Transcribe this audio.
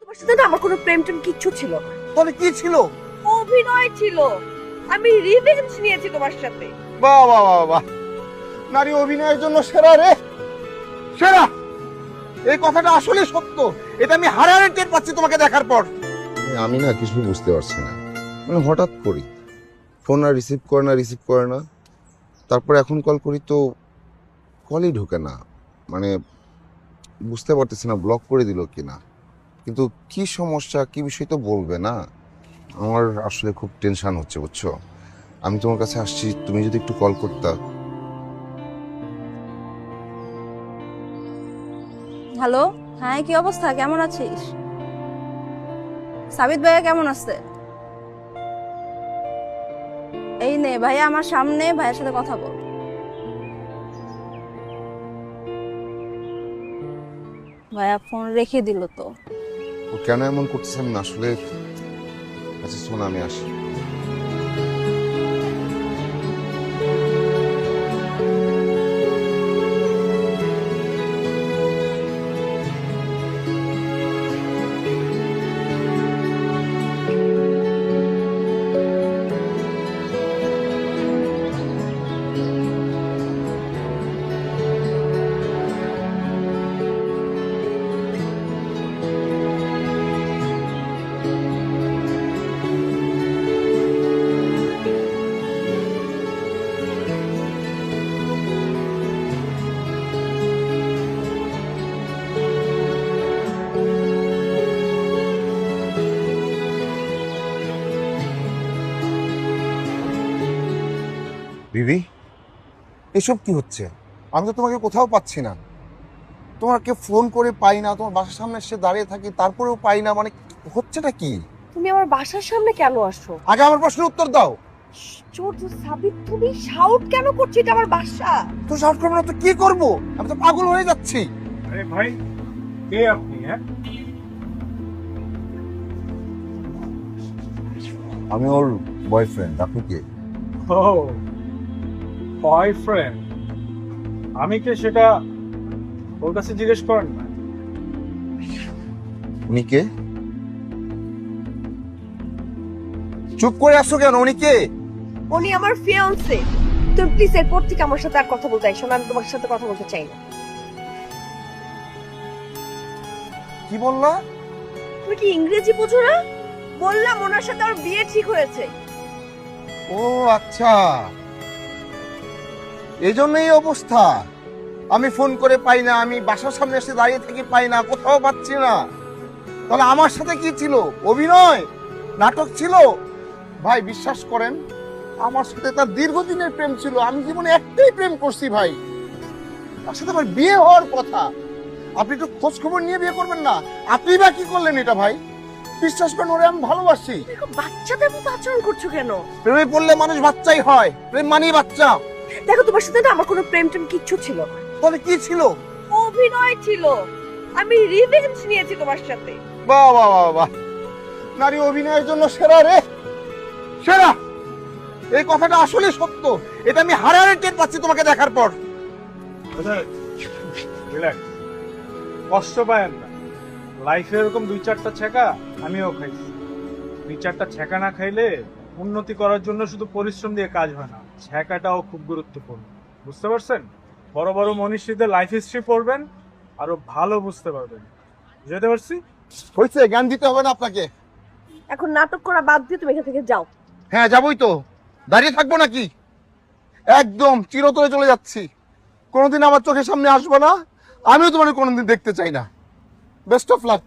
তোমার সাথে না আমার কোনো প্রেম টেম কিচ্ছু ছিল না। তাহলে কি ছিল? অভিনয় ছিল। আমি রিভেঞ্জ নিয়েছি তোমার সাথে। বাহ বাহ বাহ বাহ, নারী অভিনয়ের জন্য সেরা রে, সেরা। এই কথাটা আসলে সত্য, এটা আমি হাড়ে হাড়ে টের পাচ্ছি তোমাকে দেখার পর। আমি না কিছু বুঝতে পারছি না, মানে হঠাৎ করি ফোন আর রিসিভ করে না, তারপর এখন কল করি তো কলই ঢোকে না, মানে বুঝতে পারতেছি না ব্লক করে দিল কিনা। কিন্তু কি সমস্যা কি বিষয় তো বলবে না। আমার আসলে খুব টেনশন হচ্ছে বুঝছো। আমি তোমার কাছে আসছি, তুমি যদি একটু কল করতা। হ্যালো, হ্যাঁ কি অবস্থা, কেমন আছিস? সাবিত ভাইয়া কেমন আছে? এই নে ভাইয়া আমার সামনে, ভাইয়ের সাথে কথা বল। ভাইয়া ফোন রেখে দিল তো। ও কেন এমন করতেছে আমি না আসলে। আচ্ছা শোন, আমি আসি। দিদি, এসব কি হচ্ছে? আমি তো তোমাকে কোথাও পাচ্ছি না, তোমাকে ফোন করে পাই না, তোমার বাসার সামনে এসে দাঁড়িয়ে থাকি তারপরেও পাই না, মানে হচ্ছেটা কি? তুমি আমার বাসার সামনে কেন আসো? আগে আমার প্রশ্নের উত্তর দাও। চোর সাবিত, তুমি শাউট কেন করছো? এটা আমার বাসা। তো শাউট করবো না তো কি করবো? আমি তো পাগল হয়ে যাচ্ছি। আরে ভাই, কে আপনি? হ্যাঁ, আমি ওর বয়ফ্রেন্ড। আপনি কে? ও বয়ফ্রেন্ড। আমি কে সেটা ওর কাছে জিজ্ঞেস করেন না। উনি কে? চুপ করে আসছো কেন? উনি কে? উনি আমার ফিয়ান্সে। তুমি প্লিজ এরপর থেকে আমার সাথে আর কথা বলতে চাইছো না। আমি তোমার সাথে কথা বলতে চাই না। কি বললা? তুমি কি ইংরেজি বোঝো না? বললাম ওনার সাথে আমার বিয়ে ঠিক হয়েছে। ও আচ্ছা, এই জন্যই এই অবস্থা। আমি ফোন করে পাই না, আমি বাসার সামনে এসে দাঁড়িয়ে থেকে পাই না, কোথাও পাচ্ছি না। তাহলে আমার সাথে কি ছিল? অভিনয়, নাটক ছিল? ভাই বিশ্বাস করেন, আমার সাথে তার দীর্ঘদিনের প্রেম ছিল। আমি জীবনে একটাই প্রেম করছি ভাই, তার সাথে আমার বিয়ে হওয়ার কথা। আপনি একটু খোঁজ খবর নিয়ে বিয়ে করবেন না? আপনি বা কি করলেন এটা ভাই? বিশ্বাস করেন, ওরে আমি ভালোবাসি। দেখো বাচ্চাদের মতো আচরণ করছো কেন? প্রেমে পড়লে মানুষ বাচ্চাই হয়, প্রেম মানেই বাচ্চা। দেখো তোমার সাথে না আমার কোনো প্রেম টেম কিচ্ছু ছিল না। তাহলে কি ছিল? অভিনয় ছিল। আমি রিভেঞ্জ নিয়েছি তোমার সাথে। বাহ বাহ বাহ বাহ, নারী অভিনয়ের জন্য সেরা রে, সেরা। এই কথাটা আসলে সত্য, এটা আমি হাড়ে হাড়ে টের পাচ্ছি তোমাকে দেখার পর। রিল্যাক্স, কষ্ট পায়েন না। লাইফে এরকম দুই চারটা ছ্যাঁকা আমিও খাইছি। দুই চারটা ছ্যাঁকা না খাইলে উন্নতি করার জন্য শুধু পরিশ্রম দিয়ে কাজ হয় না, ছ্যাঁকাটাও খুব গুরুত্বপূর্ণ। বুঝতে পারছেন? বড় বড় মনীষীদের লাইফ হিস্ট্রি পড়বেন, আরো ভালো বুঝতে পারবেন। বুঝতে পারছি? হয়েছে, জ্ঞান দিতে হবে না আপনাকে। এখন নাটক করা বাদ দিয়ে তুমি এখান থেকে যাও। হ্যাঁ যাবোই তো, দাঁড়িয়ে থাকবো নাকি? একদম চিরতরে চলে যাচ্ছি। কোনোদিন আমার চোখের সামনে আসবে না, আমিও তোমার কোনোদিন দেখতে চাই না। Best of luck.